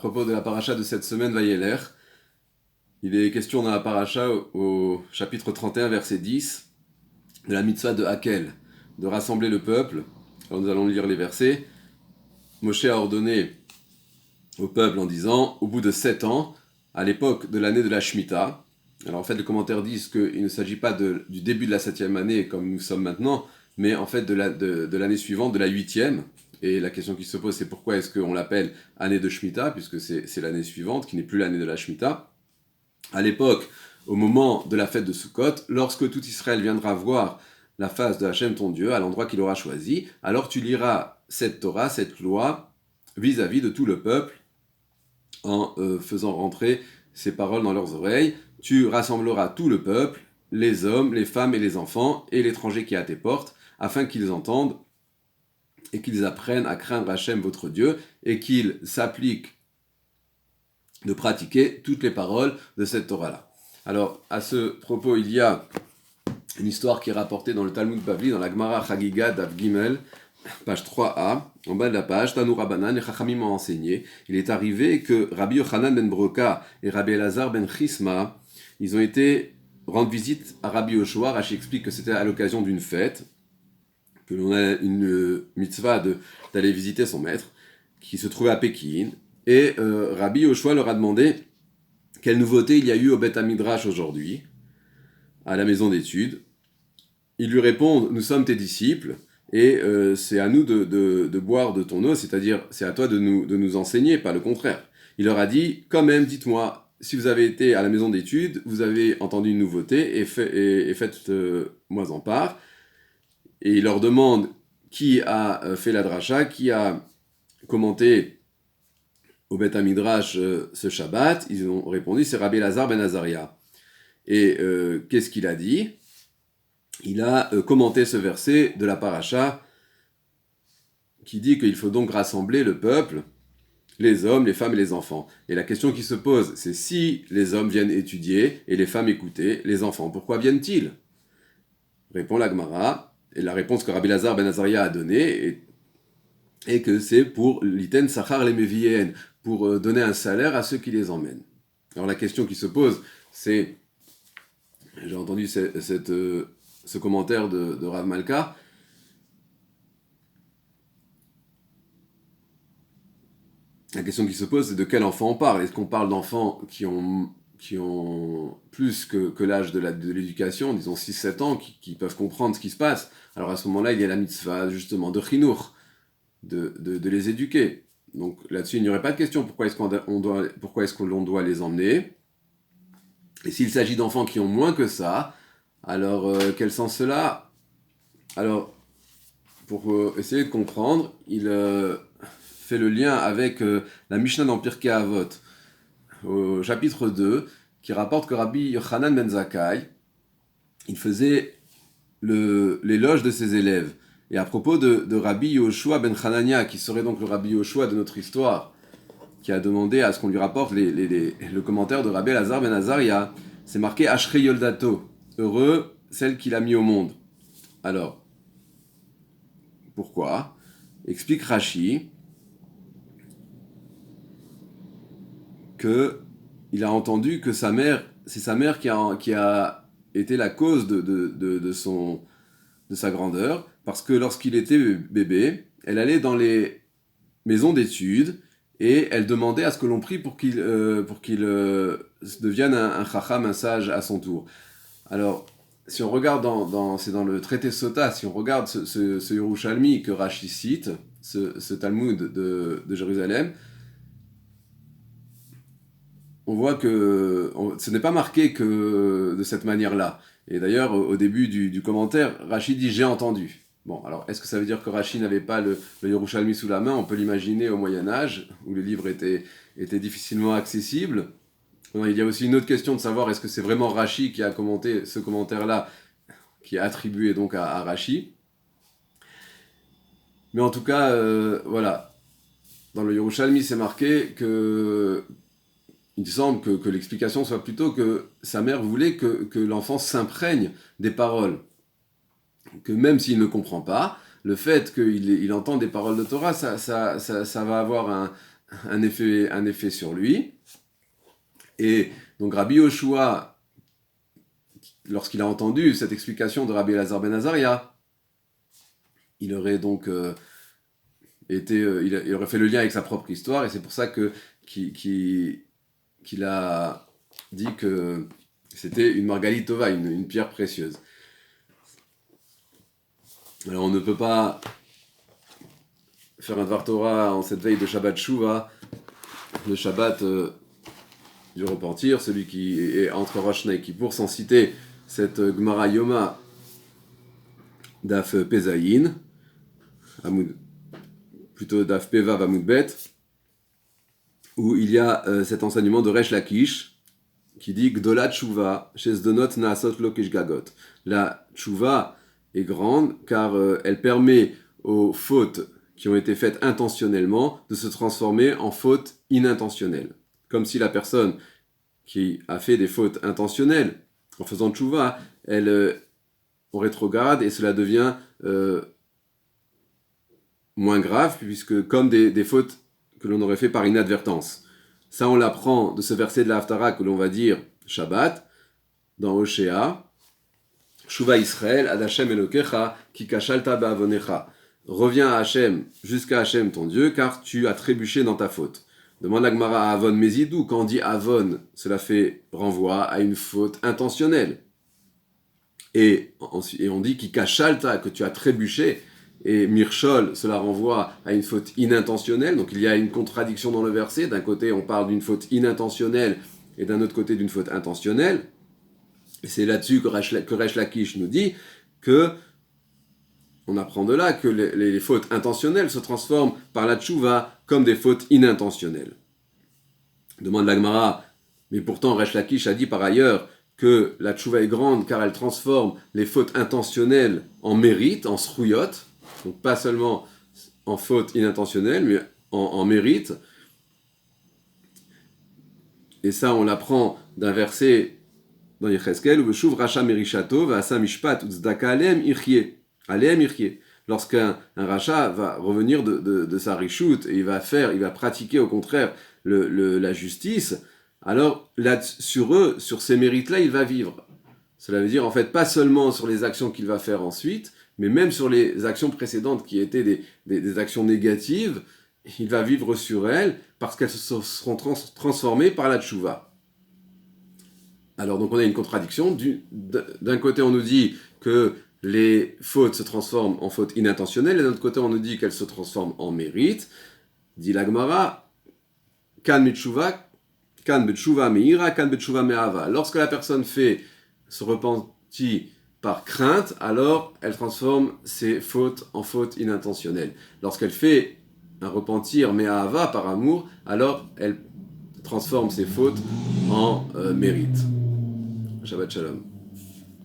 propos de la paracha de cette semaine, Vayeler. Il est question dans la paracha au chapitre 31, verset 10, de la mitzvah de Hakel, de rassembler le peuple. Alors nous allons lire les versets. Moshe a ordonné au peuple en disant, au bout de 7 ans, à l'époque de l'année de la Shemitah, alors en fait les commentaires disent qu'il ne s'agit pas du début de la 7e année comme nous sommes maintenant, mais en fait de l'année suivante, de la 8e. Et la question qui se pose, c'est pourquoi est-ce qu'on l'appelle année de Shemitah, puisque c'est l'année suivante, qui n'est plus l'année de la Shemitah. À l'époque, au moment de la fête de Sukkot, lorsque tout Israël viendra voir la face de Hachem ton Dieu, à l'endroit qu'il aura choisi, alors tu liras cette Torah, cette loi, vis-à-vis de tout le peuple, en faisant rentrer ces paroles dans leurs oreilles. Tu rassembleras tout le peuple, les hommes, les femmes et les enfants, et l'étranger qui est à tes portes, afin qu'ils entendent et qu'ils apprennent à craindre Hachem votre Dieu, et qu'ils s'appliquent de pratiquer toutes les paroles de cette Torah-là. Alors, à ce propos, il y a une histoire qui est rapportée dans le Talmud Bavli, dans la Gemara Chagiga Daf Gimel, page 3a, en bas de la page, Tanu Rabbanan, les Chachamim ont enseigné. Il est arrivé que Rabbi Yochanan ben Broka et Rabbi Elazar ben Chisma, ils ont été rendre visite à Rabbi Yoshua. Rashi explique que c'était à l'occasion d'une fête, que l'on a une mitzvah d'aller visiter son maître, qui se trouvait à Pékin. Et Rabbi Yoshua leur a demandé quelle nouveauté il y a eu au Beth Midrash aujourd'hui, à la maison d'études. Ils lui répondent, nous sommes tes disciples, et c'est à nous de boire de ton eau, c'est-à-dire c'est à toi de nous enseigner, pas le contraire. Il leur a dit, quand même, dites-moi, si vous avez été à la maison d'études, vous avez entendu une nouveauté, et faites-moi en part. Et il leur demande qui a fait la dracha, qui a commenté au Beth Midrash ce Shabbat. Ils ont répondu, c'est Rabbi Elazar ben Azaria. Et qu'est-ce qu'il a dit ? Il a commenté ce verset de la paracha qui dit qu'il faut donc rassembler le peuple, les hommes, les femmes et les enfants. Et la question qui se pose, c'est si les hommes viennent étudier et les femmes écouter, les enfants, pourquoi viennent-ils ? Répond la Gemara, et la réponse que Rabbi Elazar ben Azaria a donnée est que c'est pour l'iten sachar les mevien, pour donner un salaire à ceux qui les emmènent. Alors la question qui se pose, c'est, j'ai entendu ce commentaire de Rav Malka, la question qui se pose, c'est de quel enfant on parle. Est-ce qu'on parle d'enfants qui ont plus que l'âge de l'éducation, disons 6-7 ans, qui peuvent comprendre ce qui se passe? Alors à ce moment-là, il y a la mitzvah justement de chinour, de les éduquer. Donc là-dessus, il n'y aurait pas de question. Pourquoi est-ce qu'on doit les emmener? Et s'il s'agit d'enfants qui ont moins que ça, alors quel sens cela? Alors, pour essayer de comprendre, il fait le lien avec la Mishnah dans Pirkei Avot, au chapitre 2, qui rapporte que Rabbi Yochanan ben Zakkai, il faisait l'éloge de ses élèves. Et à propos de Rabbi Yoshua ben Hanania, qui serait donc le Rabbi Yoshua de notre histoire, qui a demandé à ce qu'on lui rapporte le commentaire de Rabbi Elazar ben Azaria, c'est marqué Ashrei Yoldato, heureux celle qu'il a mis au monde. Alors, pourquoi ? Explique Rashi qu'il a entendu que c'est sa mère qui a été la cause de sa grandeur, parce que lorsqu'il était bébé, elle allait dans les maisons d'études et elle demandait à ce que l'on prie pour qu'il devienne un chacham, un sage à son tour. Alors, si on regarde c'est dans le traité Sota, si on regarde ce Yerushalmi que Rashi cite, ce Talmud de Jérusalem, on voit que ce n'est pas marqué que de cette manière-là. Et d'ailleurs, au début du commentaire, Rashi dit « j'ai entendu ». Bon, alors, est-ce que ça veut dire que Rashi n'avait pas le Yerushalmi sous la main? On peut l'imaginer au Moyen-Âge, où les livres étaient difficilement accessibles. Non, il y a aussi une autre question de savoir, est-ce que c'est vraiment Rashi qui a commenté ce commentaire-là, qui est attribué donc à Rashi? Mais en tout cas, voilà. Dans le Yerushalmi, c'est marqué que... Il semble que l'explication soit plutôt que sa mère voulait que l'enfant s'imprègne des paroles. Que même s'il ne comprend pas, le fait qu'il entende des paroles de Torah, ça va avoir un effet sur lui. Et donc Rabbi Yoshua, lorsqu'il a entendu cette explication de Rabbi Elazar ben Azaria, il aurait donc il aurait fait le lien avec sa propre histoire, et c'est pour ça qu'il a dit que c'était une Margalit Tova, une pierre précieuse. Alors on ne peut pas faire un Dvar Torah en cette veille de Shabbat Shuvah, le Shabbat du repentir, celui qui est entre Rosh Hashanah et Kippour, sans citer cette Gemara Yoma d'Af Pezayin, plutôt d'Af Pevav Amud Bet, où il y a cet enseignement de Resh Lakish qui dit Gdola Tshuva, Shezdonot Naasot Lokesh Gagot. La Tshuva est grande car elle permet aux fautes qui ont été faites intentionnellement de se transformer en fautes inintentionnelles. Comme si la personne qui a fait des fautes intentionnelles, en faisant Tshuva, elle on rétrograde et cela devient moins grave, puisque comme des fautes que l'on aurait fait par inadvertance. Ça, on l'apprend de ce verset de la Haftara que l'on va dire Shabbat, dans Oshéa, Shuva Israël, Ad Hashem Elokecha, Ki kashalta ba'avonecha. Reviens à Hashem, jusqu'à Hashem ton Dieu, car tu as trébuché dans ta faute. Demande la Gemara à Avon Mézidou, quand on dit Avon, cela fait renvoi à une faute intentionnelle. Et on dit Ki kashalta, que tu as trébuché, et Mirchol, cela renvoie à une faute inintentionnelle. Donc il y a une contradiction dans le verset. D'un côté, on parle d'une faute inintentionnelle, et d'un autre côté, d'une faute intentionnelle. Et c'est là-dessus que Resh Lakish nous dit que on apprend de là que les fautes intentionnelles se transforment par la tchouva comme des fautes inintentionnelles. Demande la Gemara, mais pourtant Resh Lakish a dit par ailleurs que la tchouva est grande car elle transforme les fautes intentionnelles en mérite, en srouyot, donc pas seulement en faute inintentionnelle, mais en mérite. Et ça, on l'apprend d'un verset dans Yecheskel, où Shuv Racha Merishato va Asa Mishpat Uzdaka Alem Irchie. Lorsqu'un Racha va revenir de sa rishout et il va pratiquer au contraire la justice, alors là, sur ces mérites-là, il va vivre. Cela veut dire en fait pas seulement sur les actions qu'il va faire ensuite, mais même sur les actions précédentes qui étaient des actions négatives, il va vivre sur elles parce qu'elles se seront transformées par la tchouva. Alors donc on a une contradiction. D'un côté on nous dit que les fautes se transforment en fautes inintentionnelles, et d'un autre côté on nous dit qu'elles se transforment en mérite. Dit la Gemara, kan betchouva meira, kan betchouva me'ava. Lorsque la personne se repentit par crainte, alors elle transforme ses fautes en fautes inintentionnelles. Lorsqu'elle fait un repentir me'ava par amour, alors elle transforme ses fautes en mérite. Shabbat Shalom.